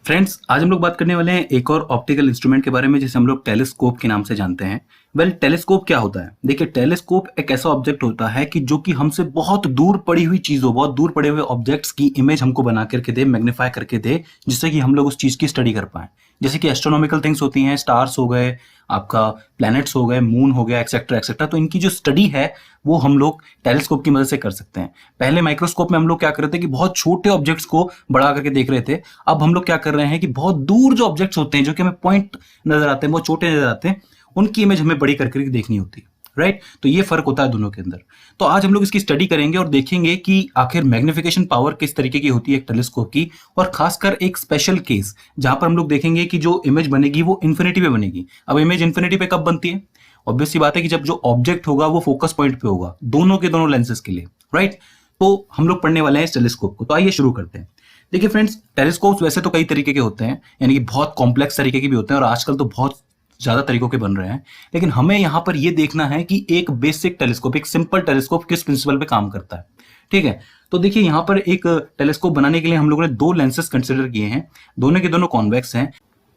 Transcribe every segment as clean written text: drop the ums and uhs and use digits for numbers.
Friends, आज हम लोग बात करने वाले हैं एक और ऑप्टिकल इंस्ट्रूमेंट के बारे में जिसे हम लोग टेलीस्कोप के नाम से जानते हैं। टेलीस्कोप क्या होता है? देखिए, टेलीस्कोप एक ऐसा ऑब्जेक्ट होता है कि जो कि हमसे बहुत दूर पड़ी हुई चीजों, बहुत दूर पड़े हुए ऑब्जेक्ट्स की इमेज हमको बना करके दे, मैग्नीफाई करके दे, जिससे कि हम लोग उस चीज की स्टडी कर पाए। जैसे कि एस्ट्रोनॉमिकल थिंग्स होती हैं, स्टार्स हो गए, आपका प्लैनेट्स हो गए, मून हो गया, एक्सेट्रा एक्सेट्रा। तो इनकी जो स्टडी है वो हम लोग टेलीस्कोप की मदद से कर सकते हैं। पहले माइक्रोस्कोप में हम लोग क्या कर रहे थे कि बहुत छोटे ऑब्जेक्ट्स को बड़ा करके देख रहे थे। अब हम लोग क्या कर रहे हैं कि बहुत दूर जो ऑब्जेक्ट्स होते हैं, जो कि हमें पॉइंट नजर आते हैं, बहुत छोटे नजर आते हैं, उनकी इमेज हमें बड़ी करके देखनी होती है। राइट? तो ये फर्क होता है दोनों के अंदर। तो आज हम लोग इसकी स्टडी करेंगे और देखेंगे कि आखिर मैग्निफिकेशन पावर किस तरीके की होती है एक टेलीस्कोप की, और खासकर एक स्पेशल केस जहां पर हम लोग देखेंगे कि जो इमेज बनेगी वो इन्फिनिटी पे बनेगी। अब इमेज इन्फिनिटी पे कब बनती है? ऑब्वियस सी बात है कि जब जो ऑब्जेक्ट होगा वो फोकस पॉइंट पे होगा, दोनों के दोनों लेंसेज के लिए। राइट? तो हम लोग पढ़ने वाले हैं इस टेलीस्कोप को। तो आइए शुरू करते हैं। देखिए फ्रेंड्स, टेलीस्कोप्स वैसे तो कई तरीके के होते हैं, यानी कि बहुत कॉम्प्लेक्स तरीके के भी होते हैं, और आजकल तो बहुत ज्यादा तरीकों के बन रहे हैं। लेकिन हमें यहां पर यह देखना है कि एक बेसिक टेलीस्कोप, एक सिंपल टेलीस्कोप किस प्रिंसिपल पे काम करता है। ठीक है? तो देखिए, यहां पर एक टेलीस्कोप बनाने के लिए हम लोगों ने दो लेंसेज कंसिडर किए हैं, दोनों के दोनों कॉन्वेक्स हैं।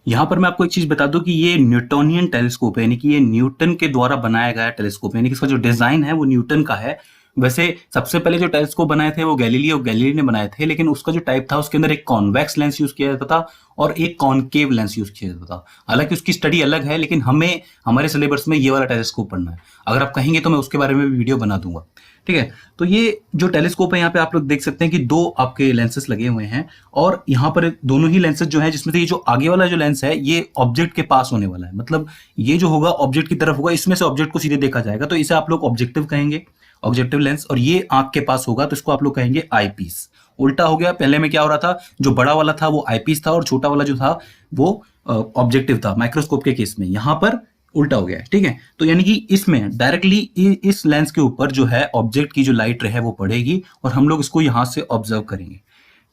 यहां पर मैं आपको एक चीज बता दूं कि ये न्यूटोनियन टेलीस्कोप है, यानी कि ये न्यूटन के द्वारा बनाया गया टेलीस्कोप है, यानी कि इसका जो डिजाइन है वो न्यूटन का है। वैसे सबसे पहले जो टेलीस्कोप बनाए थे वो गैलीलियो ने बनाए थे, लेकिन उसका जो टाइप था उसके अंदर एक कॉन्वेक्स लेंस यूज किया जाता था और एक कॉनकेव लेंस यूज किया जाता था। हालांकि उसकी स्टडी अलग है, लेकिन हमें हमारे सिलेबस में ये वाला टेलीस्कोप पढ़ना है। अगर आप कहेंगे तो मैं उसके बारे में भी वीडियो बना दूंगा। ठीक है? तो ये जो टेलीस्कोप है, यहाँ पे आप लोग देख सकते हैं कि दो आपके लेंसेस लगे हुए हैं, और यहाँ पर दोनों ही लेंसेज जो है, जिसमें से ये जो आगे वाला जो लेंस है ये ऑब्जेक्ट के पास होने वाला है, मतलब ये जो होगा ऑब्जेक्ट की तरफ होगा, इसमें से ऑब्जेक्ट को सीधे देखा जाएगा, तो इसे आप लोग ऑब्जेक्टिव कहेंगे, ऑब्जेक्टिव लेंस। और ये आंख के पास होगा तो इसको आप लोग कहेंगे आई पीस। उल्टा हो गया, पहले में क्या हो रहा था, जो बड़ा वाला था वो आई पीस था और छोटा वाला जो था वो ऑब्जेक्टिव था माइक्रोस्कोप के केस में। यहां पर उल्टा हो गया है। ठीक है? तो यानी कि इसमें डायरेक्टली इस लेंस के ऊपर जो है ऑब्जेक्ट की जो लाइट रे है वो पड़ेगी, और हम लोग इसको यहां से ऑब्जर्व करेंगे।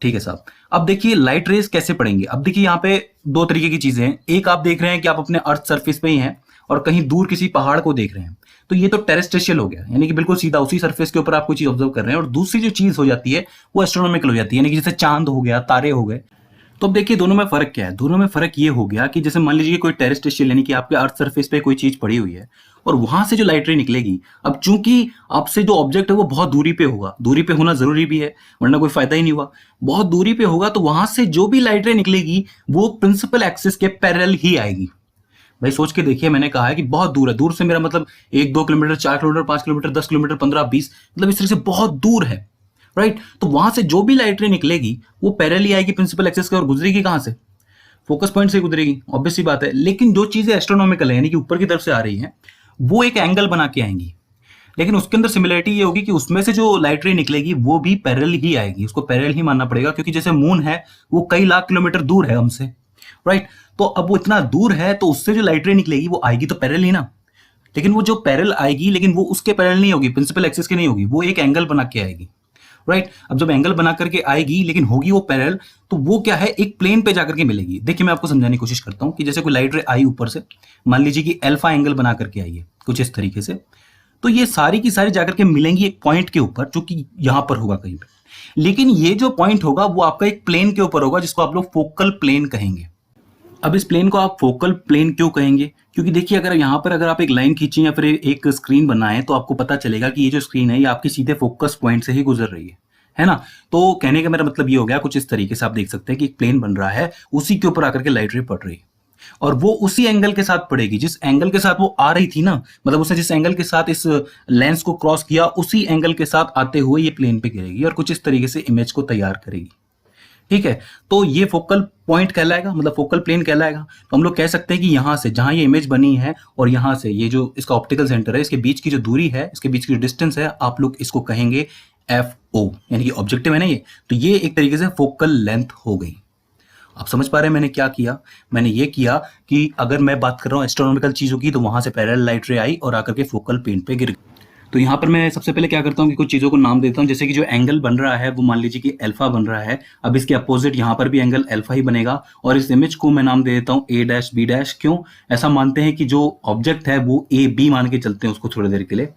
ठीक है साहब? अब देखिए लाइट रेज कैसे पड़ेंगे। अब देखिए यहाँ पे दो तरीके की चीजें हैं। एक, आप देख रहे हैं कि आप अपने अर्थ सरफेस पे ही हैं और कहीं दूर किसी पहाड़ को देख रहे हैं, तो ये तो टेरेस्ट्रिशियल हो गया, यानी कि बिल्कुल सीधा उसी सरफेस के ऊपर आप कोई चीज ऑब्जर्व कर रहे हैं। और दूसरी जो चीज हो जाती है वो एस्ट्रोनॉमिकल हो जाती है, यानी कि जैसे चांद हो गया, तारे हो गए। तो अब देखिए दोनों में फर्क क्या है। दोनों में फर्क ये हो गया कि जैसे मान लीजिए कोई टेरेस्ट्रिशियल, यानी कि आपके अर्थ सरफेस पे कोई चीज पड़ी हुई है और वहां से जो लाइट रे निकलेगी, अब चूंकि आपसे जो ऑब्जेक्ट है वो बहुत दूरी पे होगा, दूरी पे होना जरूरी भी है वरना कोई फायदा ही नहीं हुआ, बहुत दूरी पे होगा, तो वहां से जो भी लाइट रे निकलेगी वो प्रिंसिपल एक्सिस के पैरेलल ही आएगी। भाई सोच के देखिए, मैंने कहा है कि बहुत दूर है। दूर से मेरा मतलब 1-2 किलोमीटर, 4 किलोमीटर, 5 किलोमीटर, 10 किलोमीटर, 15-20, मतलब इस तरह से बहुत दूर है। राइट? तो वहां से जो भी लाइट रे निकलेगी वो पैरेलल आएगी प्रिंसिपल एक्सिस के, और गुजरेगी कहां से? फोकस पॉइंट से गुजरेगी, ऑब्वियस सी बात है। लेकिन जो चीजें एस्ट्रोनॉमिकल है, यानी कि ऊपर की तरफ से आ रही है, वो एक एंगल बना के आएंगी। लेकिन उसके अंदर सिमिलरिटी ये होगी कि उसमें से जो लाइट रे निकलेगी वो भी पैरेलल ही आएगी, उसको पैरेलल ही मानना पड़ेगा, क्योंकि जैसे मून है वो कई लाख किलोमीटर दूर है हमसे। राइट? तो अब वो इतना दूर है तो उससे जो लाइट रे निकलेगी वो आएगी तो पैरेलल ही ना। लेकिन वो जो पैरेलल आएगी, लेकिन वो उसके पैरेलल नहीं होगी, प्रिंसिपल एक्सिस की नहीं होगी, वो एक एंगल बना के आएगी। राइट? अब जब एंगल बना करके आएगी लेकिन होगी वो पैरेलल, तो वो क्या है, एक प्लेन पे जाकर के मिलेगी। देखिए मैं आपको समझाने की कोशिश करता हूं कि जैसे कोई लाइट रे आई ऊपर से, मान लीजिए कि अल्फा एंगल बना करके आई है कुछ इस तरीके से, तो ये सारी की सारी जाकर के मिलेंगी एक पॉइंट के ऊपर, जो कि यहां पर होगा कहीं पे। लेकिन ये जो पॉइंट होगा वो आपका एक प्लेन के ऊपर होगा, जिसको आप लोग फोकल प्लेन कहेंगे। अब इस प्लेन को आप फोकल प्लेन क्यों कहेंगे? क्योंकि देखिए, अगर यहाँ पर अगर आप एक लाइन खींचें या फिर एक स्क्रीन बनाएं, तो आपको पता चलेगा कि ये जो स्क्रीन है ये आपकी सीधे फोकस पॉइंट से ही गुजर रही है ना? तो कहने का मेरा मतलब ये हो गया, कुछ इस तरीके से आप देख सकते हैं कि एक प्लेन बन रहा है, उसी के ऊपर आकर के लाइट रे पड़ रही है, और वो उसी एंगल के साथ पड़ेगी जिस एंगल के साथ वो आ रही थी ना। मतलब उसने जिस एंगल के साथ इस लेंस को क्रॉस किया, उसी एंगल के साथ आते हुए ये प्लेन पे गिरेगी और कुछ इस तरीके से इमेज को तैयार करेगी। ठीक है? तो ये फोकल पॉइंट कहलाएगा, मतलब फोकल प्लेन कहलाएगा। तो हम लोग कह सकते हैं कि यहां से जहां ये इमेज बनी है और यहां से ये जो इसका ऑप्टिकल सेंटर है, इसके बीच की जो दूरी है, इसके बीच की जो डिस्टेंस है, आप लोग इसको कहेंगे FO, यानी कि ऑब्जेक्टिव है ना ये। तो ये एक तरीके से फोकल लेंथ हो गई। आप समझ पा रहे हैं मैंने क्या किया? मैंने ये किया कि अगर मैं बात कर रहा हूँ एस्ट्रोनॉमिकल चीजों की, तो वहां से पैरेलल लाइट रे आई और आकर के फोकल पॉइंट पे गिर गई। तो यहाँ पर मैं सबसे पहले क्या करता हूँ कि कुछ चीज़ों को नाम देता हूँ। जैसे कि जो एंगल बन रहा है वो मान लीजिए कि अल्फा बन रहा है। अब इसके अपोजिट यहाँ पर भी एंगल अल्फा ही बनेगा, और इस इमेज को मैं नाम दे देता हूँ A-B। क्यों? ऐसा मानते हैं कि जो ऑब्जेक्ट है वो AB मान के चलते हैं उसको थोड़ी देर के लिए।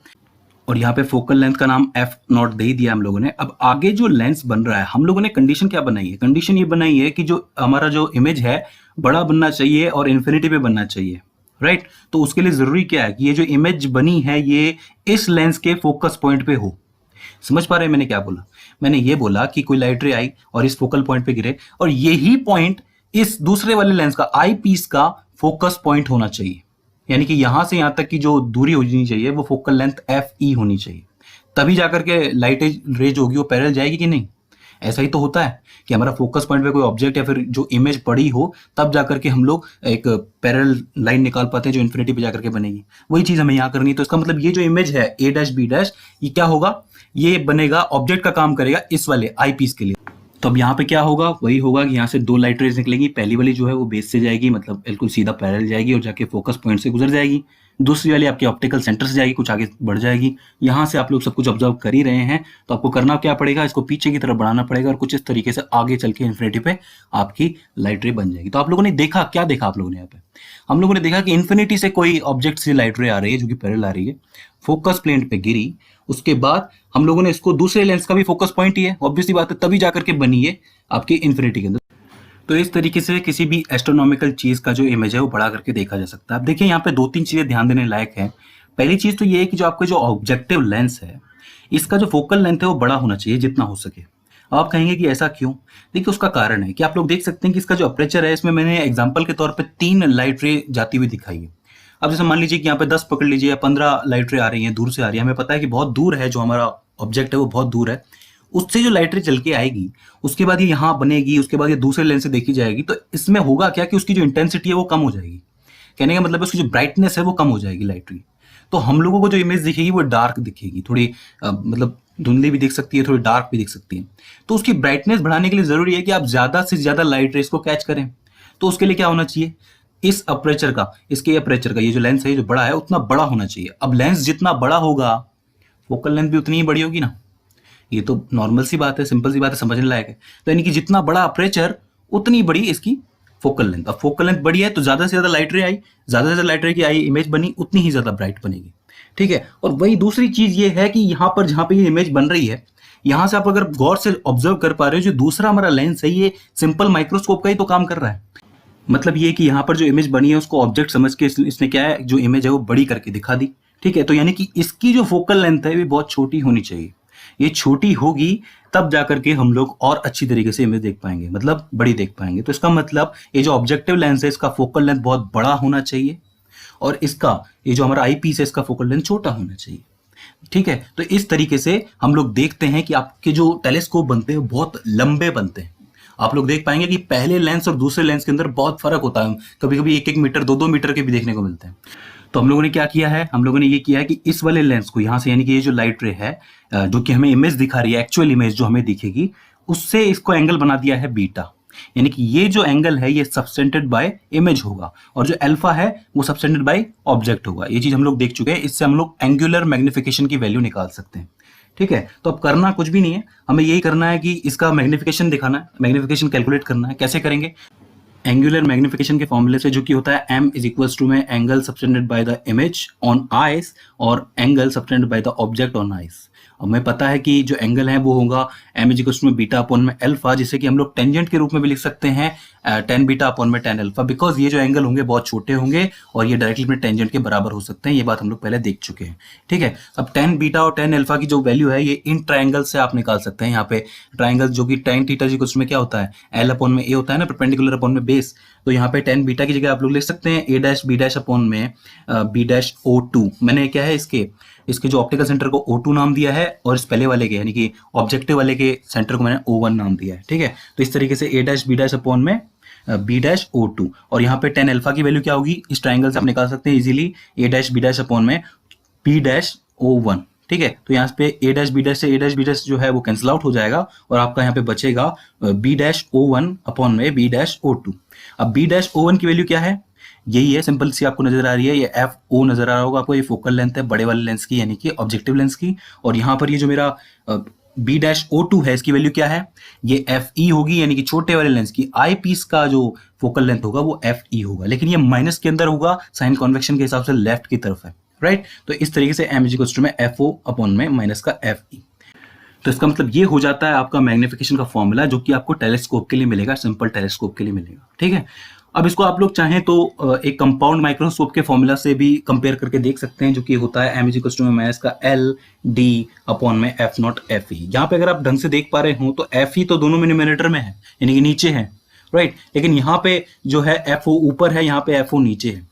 और यहाँ पे फोकल लेंथ का नाम एफ नॉट दे ही दिया हम लोगों ने। अब आगे जो लेंस बन रहा है, हम लोगों ने कंडीशन क्या बनाई है? कंडीशन ये बनाई है कि जो हमारा जो इमेज है बड़ा बनना चाहिए और इन्फिनिटी पे बनना चाहिए, राइट? तो उसके लिए जरूरी क्या है कि ये जो इमेज बनी है ये इस लेंस के फोकस पॉइंट पे हो। समझ पा रहे हैं मैंने क्या बोला? मैंने ये बोला कि कोई लाइट रे आई और इस फोकल पॉइंट पे गिरे, और यही पॉइंट इस दूसरे वाले लेंस का आई पीस का फोकस पॉइंट होना चाहिए। यानी कि यहां से यहां तक की जो दूरी होनी चाहिए वो फोकल लेंथ एफ ई होनी चाहिए, तभी जाकर के लाइट रे जो होगी वो पैरेलल जाएगी कि नहीं। ऐसा ही तो होता है कि हमारा फोकस पॉइंट पे कोई ऑब्जेक्ट या फिर जो इमेज पड़ी हो, तब जाकर के हम लोग एक पैरेलल लाइन निकाल पाते हैं जो इन्फिनिटी पे जाकर के बनेगी। वही चीज हमें यहाँ करनी है। तो इसका मतलब ये जो इमेज है ए डैश बी डैश, ये क्या होगा? ये बनेगा, ऑब्जेक्ट का काम करेगा इस वाले आई पीस के लिए। तो अब यहाँ पे क्या होगा? वही होगा कि यहाँ से दो लाइट रेज निकलेंगी। पहली वाली जो है वो बेस से जाएगी, मतलब बिल्कुल सीधा पैरेलल जाएगी और जाके फोकस पॉइंट से गुजर जाएगी। दूसरी वाली आपके ऑप्टिकल सेंटर से जाएगी, कुछ आगे बढ़ जाएगी। यहाँ से आप लोग सब कुछ ऑब्जर्व कर ही रहे हैं, तो आपको करना क्या पड़ेगा? इसको पीछे की तरफ बढ़ाना पड़ेगा और कुछ इस तरीके से आगे चल के इन्फिनिटी पे आपकी लाइट रे बन जाएगी। तो आप लोगों ने देखा, क्या देखा आप लोगों ने यहाँ पे? हम लोगों ने देखा कि इन्फिनिटी से कोई ऑब्जेक्ट से लाइट रे आ रही है जो कि पैरेलल आ रही है, फोकस प्लेन पे गिरी, उसके बाद हम लोगों ने इसको दूसरे लेंस का भी फोकस पॉइंट ही है, ऑब्वियसली बात है, तभी जाकर के बनी है आपकी इन्फिनिटी के अंदर। तो इस तरीके से किसी भी एस्ट्रोनॉमिकल चीज का जो इमेज है वो बढ़ा करके देखा जा सकता है। अब देखिए यहाँ पे दो तीन चीजें ध्यान देने लायक है। पहली चीज तो ये है कि जो आपका जो ऑब्जेक्टिव लेंस है, इसका जो फोकल लेंथ है वो बड़ा होना चाहिए जितना हो सके। अब आप कहेंगे कि ऐसा क्यों? देखिए उसका कारण है कि आप लोग देख सकते हैं कि इसका जो अपर्चर है, इसमें मैंने एग्जाम्पल के तौर पर 3 लाइट रे जाती हुई दिखाई है। अब जैसे मान लीजिए कि यहाँ पे 10 पकड़ लीजिए या 15 लाइट रे आ रही हैं, दूर से आ रही है, हमें पता है कि बहुत दूर है, जो हमारा ऑब्जेक्ट है वो बहुत दूर है, उससे जो लाइट रे चल के आएगी उसके बाद ये यहाँ बनेगी, उसके बाद ये दूसरे लेंस से देखी जाएगी, तो इसमें होगा क्या कि उसकी जो इंटेंसिटी है वो कम हो जाएगी। कहने का मतलब उसकी जो ब्राइटनेस है वो कम हो जाएगी लाइट री। तो हम लोगों को जो इमेज दिखेगी वो डार्क दिखेगी, थोड़ी मतलब धुंधली भी दिख सकती है, थोड़ी डार्क भी दिख सकती है। तो उसकी ब्राइटनेस बढ़ाने के लिए जरूरी है कि आप ज्यादा से ज्यादा लाइट रेस को कैच करें। तो उसके लिए क्या होना चाहिए? इस अपर्चर का, इसके अपर्चर का ये जो लेंस है जो बड़ा है उतना बड़ा होना चाहिए। अब लेंस जितना बड़ा होगा फोकल लेंथ भी उतनी ही बड़ी होगी ना। ये तो नॉर्मल सी बात है, सिंपल सी बात है, समझने लायक है। तो यानी कि जितना बड़ा अपर्चर उतनी बड़ी इसकी फोकल लेंथ। अब फोकल लेंथ बड़ी है तो ज्यादा से ज्यादा लाइट रे आई, ज्यादा से ज्यादा लाइट रे की आई इमेज बनी, उतनी ही ज्यादा ब्राइट बनेगी। ठीक है। और वही दूसरी चीज ये है कि यहाँ पर जहां पे ये इमेज बन रही है, यहां से आप अगर गौर से ऑब्जर्व कर पा रहे हो, जो दूसरा हमारा लेंस है ये सिंपल माइक्रोस्कोप का ही तो काम कर रहा है। मतलब ये कि यहाँ पर जो इमेज बनी है उसको ऑब्जेक्ट समझ के इसने क्या है, जो इमेज है वो बड़ी करके दिखा दी। ठीक है। तो यानी कि इसकी जो फोकल लेंथ है वो बहुत छोटी होनी चाहिए। ये छोटी होगी तब जाकर के हम लोग और अच्छी तरीके से इमेज देख पाएंगे, मतलब बड़ी देख पाएंगे। तो इसका मतलब ये जो ऑब्जेक्टिव लेंस है इसका फोकल लेंथ बहुत बड़ा होना चाहिए और इसका ये जो हमारा आई पीस है इसका फोकल लेंथ छोटा होना चाहिए। ठीक है। तो इस तरीके से हम लोग देखते हैं कि आपके जो टेलीस्कोप बनते हैं बहुत लंबे बनते हैं। आप लोग देख पाएंगे कि पहले लेंस और दूसरे लेंस के अंदर बहुत फर्क होता है, कभी कभी 1-1 मीटर 2-2 मीटर के भी देखने को मिलते हैं। तो हम लोगों ने क्या किया है, हम लोगों ने ये किया है कि इस वाले लेंस को यहाँ से, यानी कि ये जो लाइट रे है जो कि हमें इमेज दिखा रही है, एक्चुअल इमेज जो हमें दिखेगी, उससे इसको एंगल बना दिया है बीटा। यानी कि ये जो एंगल है ये सबटेंडेड बाय इमेज होगा और जो अल्फा है वो सबटेंडेड बाय ऑब्जेक्ट होगा। ये चीज हम लोग देख चुके हैं। इससे हम लोग एंगुलर मैग्निफिकेशन की वैल्यू निकाल सकते हैं। ठीक है। तो अब करना कुछ भी नहीं है, हमें यही करना है कि इसका मैग्निफिकेशन दिखाना है, मैग्निफिकेशन कैलकुलेट करना है। कैसे करेंगे? एंगुलर मैग्निफिकेशन के फॉर्मूले से, जो कि होता है m इज इक्वल्स टू में angle subtended by the image on eyes और angle subtended by the object on eyes. हमें पता है कि जो एंगल है वो होगा m इज इक्वल्स टू में बीटा अपॉन में अल्फा, जिसे कि हम लोग टेंजेंट के रूप में भी लिख सकते हैं tan बीटा अपॉन में tan अल्फा, बिकॉज ये जो एंगल होंगे बहुत छोटे होंगे और ये डायरेक्टली अपने टेंजेंट के बराबर हो सकते हैं। ये बात हम लोग पहले देख चुके हैं। ठीक है। अब tan बीटा और tan अल्फा की जो वैल्यू है ये इन ट्राइंगल से आप निकाल सकते हैं। यहाँ पे ट्राइंगल जो कि tan थीटा इज इक्वल्स में क्या होता है, l अपॉन में a होता है ना, परपेंडिकुलर अपॉन में बेस। तो यहाँ पे tan बीटा की जगह आप लोग लिख सकते हैं a dash b dash upon में b डैश O2। मैंने क्या है इसके जो ऑप्टिकल सेंटर को O2 नाम दिया है और इस पहले वाले के यानी कि ऑब्जेक्टिव वाले के सेंटर को मैंने O1 नाम दिया है। ठीक है। तो इस तरीके से a dash b dash upon में b डैश O2 और यहाँ पे tan अल्फा की वैल्यू क्या होगी, इस ट्राइंगल से आप निकाल सकते हैं easily, a dash b dash upon में b डैश O1। ठीक है। तो यहाँ पे a डैश b डैश से a डैश b डैश जो है वो कैंसिल आउट हो जाएगा और आपका यहाँ पे बचेगा b डैश O1 अपॉन में b डैश O2। अब b डैश O1 की वैल्यू क्या है, यही है, सिंपल सी आपको नजर आ रही है, ये एफ ओ नजर आ रहा होगा आपको। ये फोकल लेंथ है बड़े वाले लेंस की, यानी कि ऑब्जेक्टिव लेंस की। और यहाँ पर ये जो मेरा बी डैश O2 है इसकी वैल्यू क्या है, ये एफ ई होगी, यानी कि छोटे वाले लेंस की आई पीस का जो फोकल लेंथ होगा वो एफ ई होगा। लेकिन ये माइनस के अंदर होगा, साइन कॉन्वेक्शन के हिसाब से लेफ्ट की तरफ है। राइट। तो इस तरीके से m इक्वल्स टू में एफ ओ अपॉन में माइनस का एफ ई। तो इसका मतलब ये हो जाता है आपका मैग्निफिकेशन का फॉर्मूला, जो कि आपको टेलीस्कोप के लिए मिलेगा, सिंपल टेलीस्कोप के लिए मिलेगा, ठीक है। अब इसको आप लोग चाहें तो एक कंपाउंड माइक्रोस्कोप के फॉर्मूला से भी कंपेयर करके देख सकते हैं, जो कि होता है m इक्वल्स टू में माइनस का एल डी अपॉन में एफ नॉट एफ ई। यहाँ पे अगर आप ढंग से देख पा रहे हो तो एफ ई तो दोनों में न्यूमरेटर में है, यानी कि नीचे है, राइट। लेकिन यहाँ पे जो है एफ ओ ऊपर है, यहाँ पे एफ ओ नीचे है।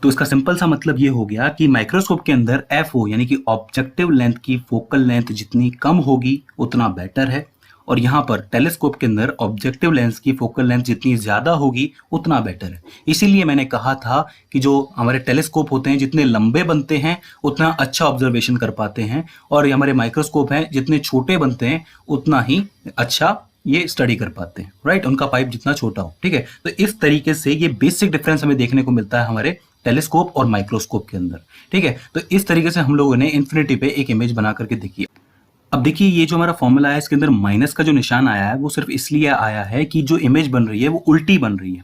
तो इसका सिंपल सा मतलब ये हो गया कि माइक्रोस्कोप के अंदर एफ ओ यानी कि ऑब्जेक्टिव लेंथ की फोकल लेंथ जितनी कम होगी उतना बेटर है, और यहाँ पर टेलीस्कोप के अंदर ऑब्जेक्टिव लेंस की फोकल लेंथ जितनी ज्यादा होगी उतना बेटर है। इसीलिए मैंने कहा था कि जो हमारे टेलीस्कोप होते हैं जितने लंबे बनते हैं उतना अच्छा ऑब्जर्वेशन कर पाते हैं, और ये हमारे माइक्रोस्कोप हैं जितने छोटे बनते हैं उतना ही अच्छा ये स्टडी कर पाते हैं, राइट। उनका पाइप जितना छोटा हो, ठीक है। तो इस तरीके से ये बेसिक डिफरेंस हमें देखने को मिलता है हमारे टेलीस्कोप और माइक्रोस्कोप के अंदर, ठीक है। तो इस तरीके से हम लोगों ने इन्फिनिटी पे एक इमेज बना करके देखी। अब देखिए ये जो हमारा फॉर्मूला है इसके अंदर माइनस का जो निशान आया है वो सिर्फ इसलिए आया है कि जो इमेज बन रही है वो उल्टी बन रही है।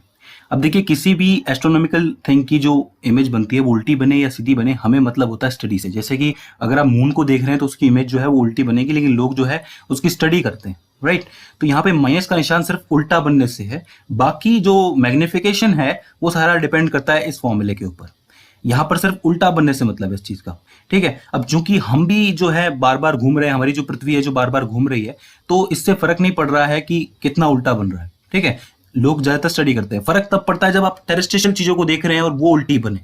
अब देखिए किसी भी एस्ट्रोनॉमिकल थिंग की जो इमेज बनती है वो उल्टी बने या सीधी बने हमें मतलब होता है स्टडी से। जैसे कि अगर आप मून को देख रहे हैं तो उसकी इमेज जो है वो उल्टी बनेगी, लेकिन लोग जो है उसकी स्टडी करते हैं, राइट। तो यहाँ पे माइनस का निशान सिर्फ उल्टा बनने से है, बाकी जो मैग्निफिकेशन है वो सारा डिपेंड करता है इस फॉर्मूले के ऊपर। यहाँ पर सिर्फ उल्टा बनने से मतलब है इस चीज का, ठीक है। अब चूंकि हम भी जो है बार बार घूम रहे हैं, हमारी जो पृथ्वी है जो बार बार घूम रही है, तो इससे फर्क नहीं पड़ रहा है कि कितना उल्टा बन रहा है, ठीक है। लोग ज्यादातर स्टडी करते हैं, फर्क तब पड़ता है जब आप टेरेस्ट्रियल चीजों को देख रहे हैं और वो उल्टी बने।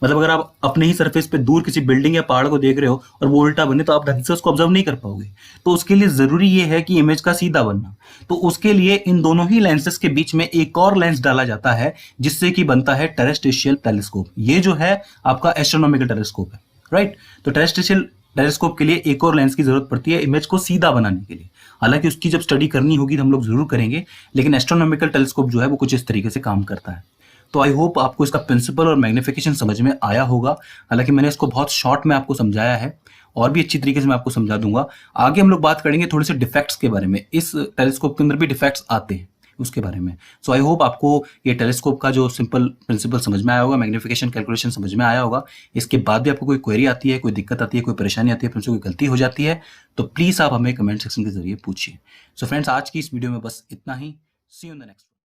मतलब अगर आप अपने ही सरफेस पे दूर किसी बिल्डिंग या पहाड़ को देख रहे हो और वो उल्टा बने तो आप ढंग से उसको ऑब्जर्व नहीं कर पाओगे। तो उसके लिए जरूरी ये है कि इमेज का सीधा बनना। तो उसके लिए इन दोनों ही लेंसेज के बीच में एक और लेंस डाला जाता है जिससे कि बनता है टेरेस्ट्रियल टेलीस्कोप। ये जो है आपका एस्ट्रोनॉमिकल टेलीस्कोप है, राइट। तो टेरेस्ट्रियल टेलीस्कोप के लिए एक और लेंस की जरूरत पड़ती है इमेज को सीधा बनाने के लिए। हालांकि उसकी जब स्टडी करनी होगी तो हम लोग जरूर करेंगे, लेकिन एस्ट्रोनॉमिकल टेलीस्कोप जो है वो कुछ इस तरीके से काम करता है। तो आई होप आपको इसका प्रिंसिपल और मैग्निफिकेशन समझ में आया होगा। हालांकि मैंने इसको बहुत शॉर्ट में आपको समझाया है, और भी अच्छी तरीके से मैं आपको समझा दूंगा। आगे हम लोग बात करेंगे थोड़े से डिफेक्ट्स के बारे में। इस टेलीस्कोप के अंदर भी डिफेक्ट्स आते हैं उसके बारे में। सो आई होप आपको ये टेलीस्कोप का जो सिंपल प्रिंसिपल समझ में आया होगा, मैग्निफिकेशन कैलकुलेशन समझ में आया होगा। इसके बाद भी आपको कोई क्वेरी आती है, कोई दिक्कत आती है, कोई परेशानी आती है, कोई गलती हो जाती है, तो प्लीज़ आप हमें कमेंट सेक्शन के जरिए पूछिए। सो फ्रेंड्स आज की इस वीडियो में बस इतना ही। सी यू इन द नेक्स्ट।